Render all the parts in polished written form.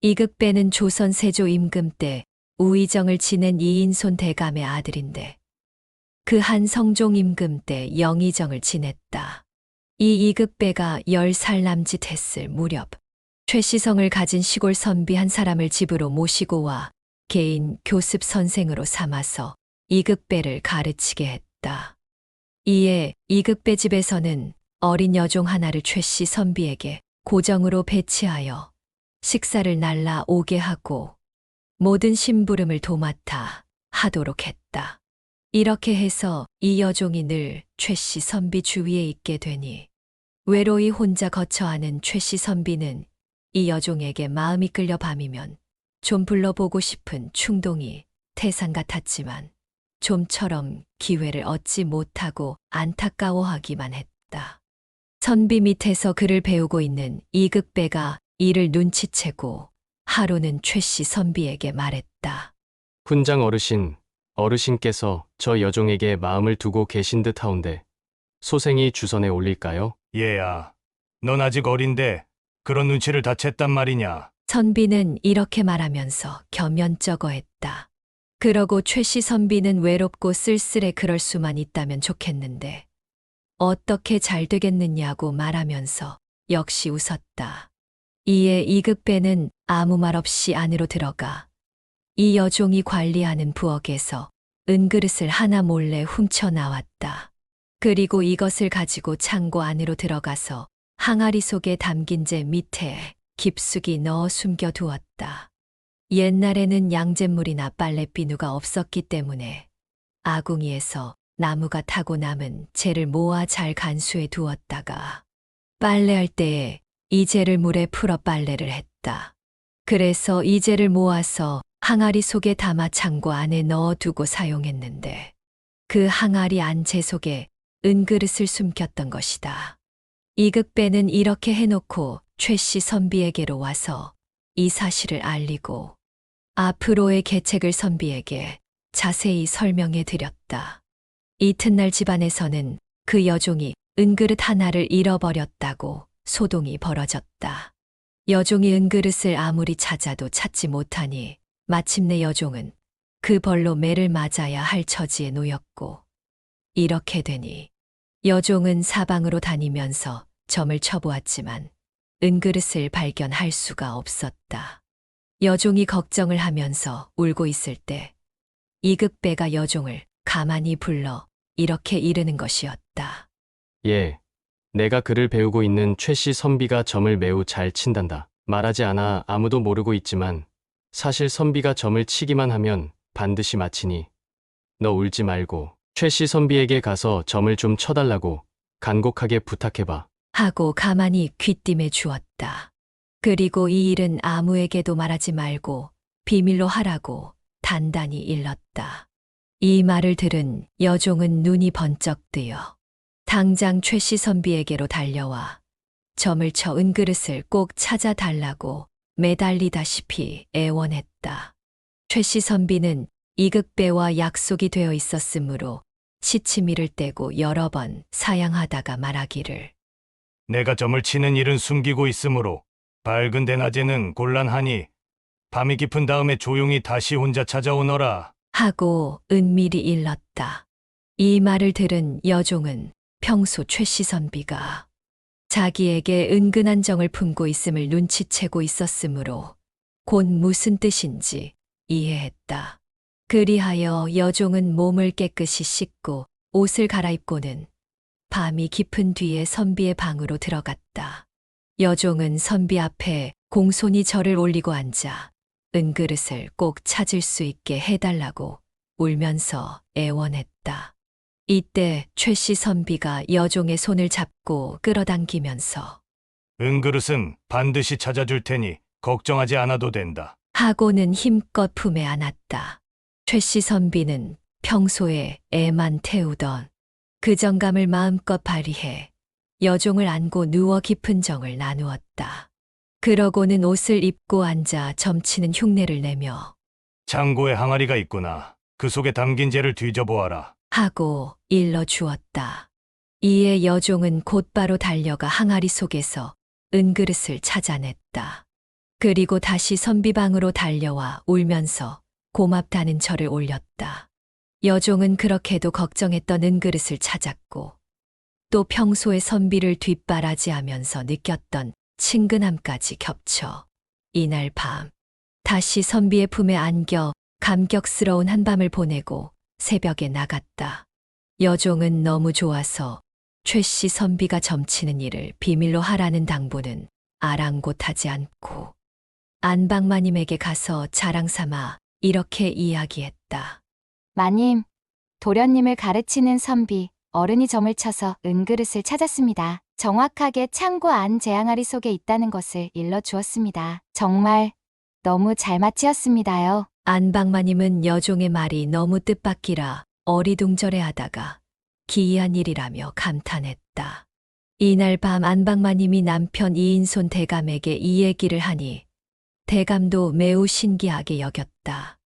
이극배는 조선 세조 임금 때 우의정을 지낸 이인손 대감의 아들인데 그 한 성종 임금 때 영의정을 지냈다. 이 이극배가 10살 남짓했을 무렵 최시성을 가진 시골 선비 한 사람을 집으로 모시고 와 개인 교습 선생으로 삼아서 이극배를 가르치게 했다. 이에 이극배 집에서는 어린 여종 하나를 최씨 선비에게 고정으로 배치하여 식사를 날라 오게 하고 모든 심부름을 도맡아 하도록 했다. 이렇게 해서 이 여종이 늘 최씨 선비 주위에 있게 되니 외로이 혼자 거처하는 최씨 선비는 이 여종에게 마음이 끌려 밤이면 좀 불러보고 싶은 충동이 태산 같았지만 좀처럼 기회를 얻지 못하고 안타까워하기만 했다. 선비 밑에서 글을 배우고 있는 이극배가 이를 눈치채고 하루는 최씨 선비에게 말했다. 훈장 어르신께서 저 여종에게 마음을 두고 계신 듯 하온데 소생이 주선에 올릴까요? 얘야, 넌 아직 어린데 그런 눈치를 다 챘단 말이냐? 선비는 이렇게 말하면서 겸연쩍어했다. 그러고 최씨 선비는 외롭고 쓸쓸해 그럴 수만 있다면 좋겠는데 어떻게 잘 되겠느냐고 말하면서 역시 웃었다. 이에 이극배는 아무 말 없이 안으로 들어가 이 여종이 관리하는 부엌에서 은그릇을 하나 몰래 훔쳐 나왔다. 그리고 이것을 가지고 창고 안으로 들어가서 항아리 속에 담긴 재 밑에 깊숙이 넣어 숨겨두었다. 옛날에는 양잿물이나 빨래비누가 없었기 때문에 아궁이에서 나무가 타고 남은 재를 모아 잘 간수해 두었다가 빨래할 때에 이 재를 물에 풀어 빨래를 했다. 그래서 이 재를 모아서 항아리 속에 담아 창고 안에 넣어두고 사용했는데 그 항아리 안 재 속에 은그릇을 숨겼던 것이다. 이극배는 이렇게 해놓고 최씨 선비에게로 와서 이 사실을 알리고 앞으로의 계책을 선비에게 자세히 설명해 드렸다. 이튿날 집안에서는 그 여종이 은그릇 하나를 잃어버렸다고 소동이 벌어졌다. 여종이 은그릇을 아무리 찾아도 찾지 못하니 마침내 여종은 그 벌로 매를 맞아야 할 처지에 놓였고 이렇게 되니 여종은 사방으로 다니면서 점을 쳐보았지만 은그릇을 발견할 수가 없었다. 여종이 걱정을 하면서 울고 있을 때 이극배가 여종을 가만히 불러 이렇게 이르는 것이었다. 예, 내가 글을 배우고 있는 최씨 선비가 점을 매우 잘 친단다. 말하지 않아 아무도 모르고 있지만 사실 선비가 점을 치기만 하면 반드시 맞히니 너 울지 말고 최씨 선비에게 가서 점을 좀 쳐달라고 간곡하게 부탁해봐. 하고 가만히 귀띔해 주었다. 그리고 이 일은 아무에게도 말하지 말고 비밀로 하라고 단단히 일렀다. 이 말을 들은 여종은 눈이 번쩍 뜨여 당장 최씨 선비에게로 달려와 점을 쳐 은그릇을 꼭 찾아달라고 매달리다시피 애원했다. 최씨 선비는 이극배와 약속이 되어 있었으므로 시치미를 떼고 여러 번 사양하다가 말하기를 내가 점을 치는 일은 숨기고 있으므로 밝은 대낮에는 곤란하니 밤이 깊은 다음에 조용히 다시 혼자 찾아오너라. 하고 은밀히 일렀다. 이 말을 들은 여종은 평소 최씨 선비가 자기에게 은근한 정을 품고 있음을 눈치채고 있었으므로 곧 무슨 뜻인지 이해했다. 그리하여 여종은 몸을 깨끗이 씻고 옷을 갈아입고는 밤이 깊은 뒤에 선비의 방으로 들어갔다. 여종은 선비 앞에 공손히 절을 올리고 앉아 은그릇을 꼭 찾을 수 있게 해달라고 울면서 애원했다. 이때 최씨 선비가 여종의 손을 잡고 끌어당기면서 은그릇은 반드시 찾아줄 테니 걱정하지 않아도 된다. 하고는 힘껏 품에 안았다. 최씨 선비는 평소에 애만 태우던 그 정감을 마음껏 발휘해 여종을 안고 누워 깊은 정을 나누었다. 그러고는 옷을 입고 앉아 점치는 흉내를 내며 창고에 항아리가 있구나. 그 속에 담긴 재를 뒤져보아라. 하고 일러 주었다. 이에 여종은 곧바로 달려가 항아리 속에서 은그릇을 찾아냈다. 그리고 다시 선비방으로 달려와 울면서 고맙다는 절을 올렸다. 여종은 그렇게도 걱정했던 은그릇을 찾았고 또 평소에 선비를 뒷바라지하면서 느꼈던 친근함까지 겹쳐 이날 밤 다시 선비의 품에 안겨 감격스러운 한밤을 보내고 새벽에 나갔다. 여종은 너무 좋아서 최씨 선비가 점치는 일을 비밀로 하라는 당부는 아랑곳하지 않고 안방마님에게 가서 자랑삼아 이렇게 이야기했다. 마님, 도련님을 가르치는 선비, 어른이 점을 쳐서 은그릇을 찾았습니다. 정확하게 창고 안 재앙아리 속에 있다는 것을 일러주었습니다. 정말 너무 잘 맞히었습니다요. 안방마님은 여종의 말이 너무 뜻밖이라 어리둥절해하다가 기이한 일이라며 감탄했다. 이날 밤 안방마님이 남편 이인손 대감에게 이 얘기를 하니 대감도 매우 신기하게 여겼다.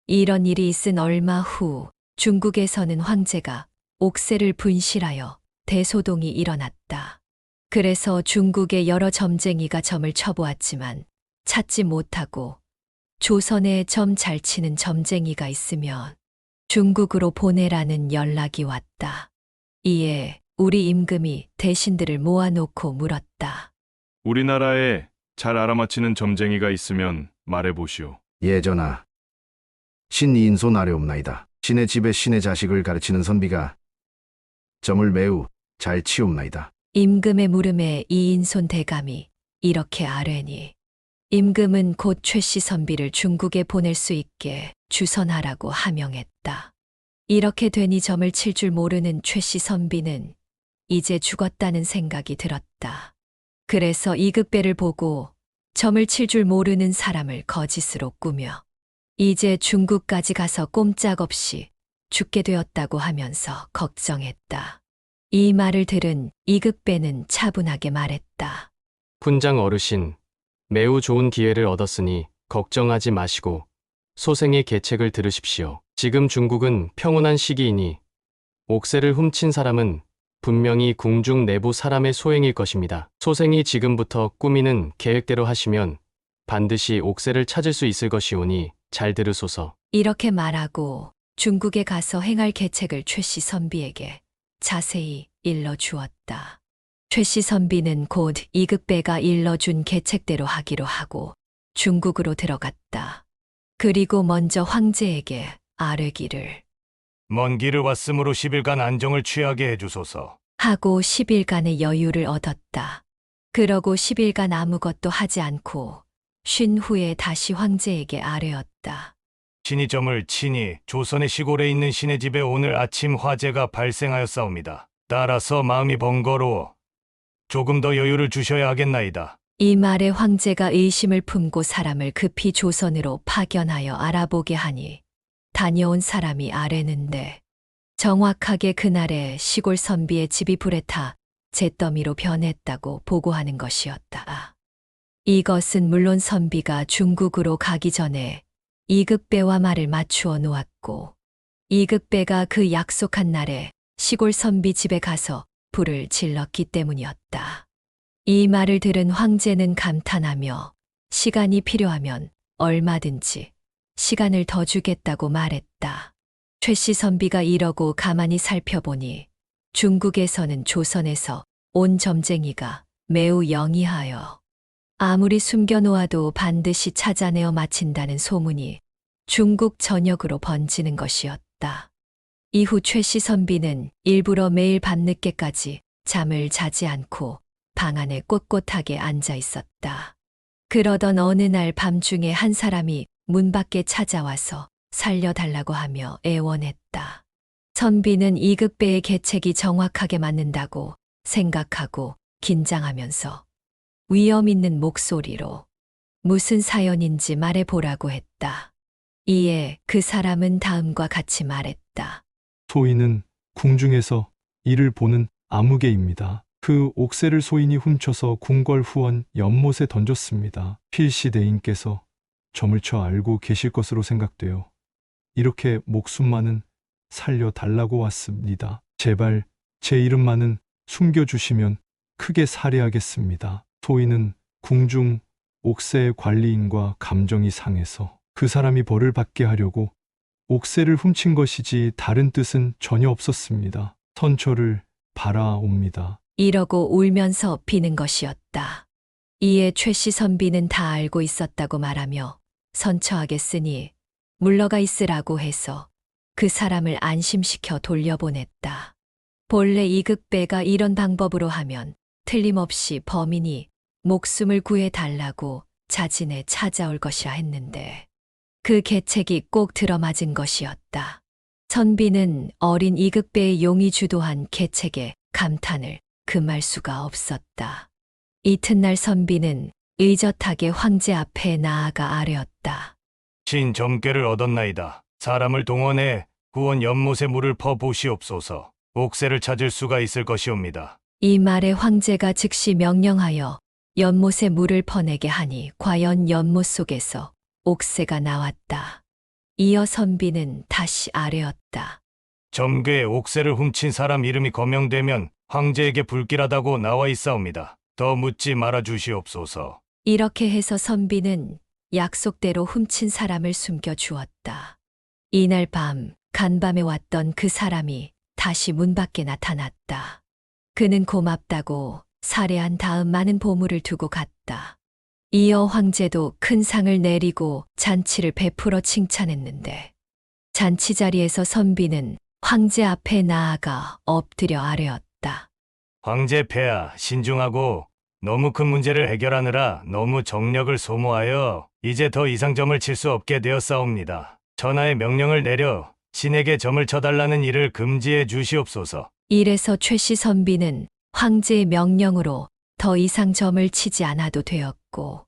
이런 일이 있은 얼마 후 중국에서는 황제가 옥새를 분실하여 대소동이 일어났다. 그래서 중국의 여러 점쟁이가 점을 쳐보았지만 찾지 못하고 조선에 점 잘 치는 점쟁이가 있으면 중국으로 보내라는 연락이 왔다. 이에 우리 임금이 대신들을 모아놓고 물었다. 우리나라에 잘 알아맞히는 점쟁이가 있으면 말해보시오. 예전아, 신이인손 아래옵나이다. 신의 집에 신의 자식을 가르치는 선비가 점을 매우 잘 치옵나이다. 임금의 물음에 이인손 대감이 이렇게 아뢰니 임금은 곧 최씨 선비를 중국에 보낼 수 있게 주선하라고 하명했다. 이렇게 되니 점을 칠 줄 모르는 최씨 선비는 이제 죽었다는 생각이 들었다. 그래서 이극배를 보고 점을 칠 줄 모르는 사람을 거짓으로 꾸며 이제 중국까지 가서 꼼짝없이 죽게 되었다고 하면서 걱정했다. 이 말을 들은 이극배는 차분하게 말했다. 훈장 어르신, 매우 좋은 기회를 얻었으니 걱정하지 마시고 소생의 계책을 들으십시오. 지금 중국은 평온한 시기이니 옥새를 훔친 사람은 분명히 궁중 내부 사람의 소행일 것입니다. 소생이 지금부터 꾸미는 계획대로 하시면 반드시 옥새를 찾을 수 있을 것이오니 잘 들으소서. 이렇게 말하고 중국에 가서 행할 계책을 최씨 선비에게 자세히 일러주었다. 최씨 선비는 곧 이극배가 일러준 계책대로 하기로 하고 중국으로 들어갔다. 그리고 먼저 황제에게 아뢰기를 먼 길을 왔으므로 10일간 안정을 취하게 해주소서. 하고 10일간의 여유를 얻었다. 그러고 10일간 아무것도 하지 않고 쉰 후에 다시 황제에게 아뢰었다. 신이 점을 치니 조선의 시골에 있는 신의 집에 오늘 아침 화재가 발생하였사옵니다. 따라서 마음이 번거로워 조금 더 여유를 주셔야 하겠나이다. 이 말에 황제가 의심을 품고 사람을 급히 조선으로 파견하여 알아보게 하니 다녀온 사람이 아뢰는데 정확하게 그날에 시골 선비의 집이 불에 타 잿더미로 변했다고 보고하는 것이었다. 이것은 물론 선비가 중국으로 가기 전에 이극배와 말을 맞추어 놓았고 이극배가 그 약속한 날에 시골 선비 집에 가서 불을 질렀기 때문이었다. 이 말을 들은 황제는 감탄하며 시간이 필요하면 얼마든지 시간을 더 주겠다고 말했다. 최씨 선비가 이러고 가만히 살펴보니 중국에서는 조선에서 온 점쟁이가 매우 영이하여 아무리 숨겨놓아도 반드시 찾아내어 마친다는 소문이 중국 전역으로 번지는 것이었다. 이후 최씨 선비는 일부러 매일 밤늦게까지 잠을 자지 않고 방 안에 꼿꼿하게 앉아 있었다. 그러던 어느 날 밤중에 한 사람이 문 밖에 찾아와서 살려달라고 하며 애원했다. 선비는 이극배의 계책이 정확하게 맞는다고 생각하고 긴장하면서 위험 있는 목소리로 무슨 사연인지 말해보라고 했다. 이에 그 사람은 다음과 같이 말했다. 소인은 궁중에서 이를 보는 아무개입니다. 그 옥새를 소인이 훔쳐서 궁궐 후원 연못에 던졌습니다. 필시 대인께서 점을 쳐 알고 계실 것으로 생각되어 이렇게 목숨만은 살려달라고 왔습니다. 제발 제 이름만은 숨겨주시면 크게 살해하겠습니다. 소인은 궁중 옥새 관리인과 감정이 상해서 그 사람이 벌을 받게 하려고 옥새를 훔친 것이지 다른 뜻은 전혀 없었습니다. 선처를 바라옵니다. 이러고 울면서 비는 것이었다. 이에 최씨 선비는 다 알고 있었다고 말하며 선처하겠으니 물러가 있으라고 해서 그 사람을 안심시켜 돌려보냈다. 본래 이극배가 이런 방법으로 하면 틀림없이 범인이 목숨을 구해달라고 자진해 찾아올 것이라 했는데 그 계책이 꼭 들어맞은 것이었다. 선비는 어린 이극배의 용이 주도한 계책에 감탄을 금할 수가 없었다. 이튿날 선비는 의젓하게 황제 앞에 나아가 아뢰었다. 신 점괘를 얻었나이다. 사람을 동원해 구원 연못에 물을 퍼 보시옵소서. 옥새를 찾을 수가 있을 것이옵니다. 이 말에 황제가 즉시 명령하여 연못에 물을 퍼내게 하니 과연 연못 속에서 옥새가 나왔다. 이어 선비는 다시 아뢰었다. 점괘에 옥새를 훔친 사람 이름이 거명되면 황제에게 불길하다고 나와 있사옵니다. 더 묻지 말아 주시옵소서. 이렇게 해서 선비는 약속대로 훔친 사람을 숨겨 주었다. 이날 밤 간밤에 왔던 그 사람이 다시 문 밖에 나타났다. 그는 고맙다고 살해한 다음 많은 보물을 두고 갔다. 이어 황제도 큰 상을 내리고 잔치를 베풀어 칭찬했는데 잔치 자리에서 선비는 황제 앞에 나아가 엎드려 아뢰었다. 황제 폐하, 신중하고 너무 큰 문제를 해결하느라 너무 정력을 소모하여 이제 더 이상 점을 칠 수 없게 되었사옵니다. 전하의 명령을 내려 신에게 점을 쳐달라는 일을 금지해 주시옵소서. 이래서 최씨 선비는 황제의 명령으로 더 이상 점을 치지 않아도 되었고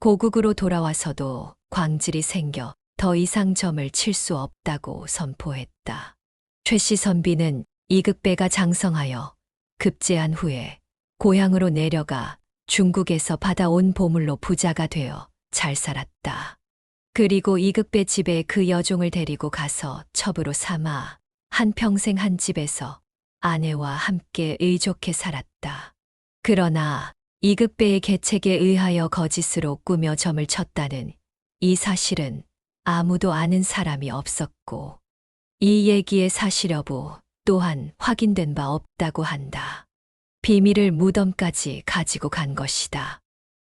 고국으로 돌아와서도 광질이 생겨 더 이상 점을 칠 수 없다고 선포했다. 최씨 선비는 이극배가 장성하여 급제한 후에 고향으로 내려가 중국에서 받아온 보물로 부자가 되어 잘 살았다. 그리고 이극배 집에 그 여종을 데리고 가서 첩으로 삼아 한평생 한 집에서 아내와 함께 의좋게 살았다. 그러나 이극배의 계책에 의하여 거짓으로 꾸며 점을 쳤다는 이 사실은 아무도 아는 사람이 없었고 이 얘기의 사실 여부 또한 확인된 바 없다고 한다. 비밀을 무덤까지 가지고 간 것이다.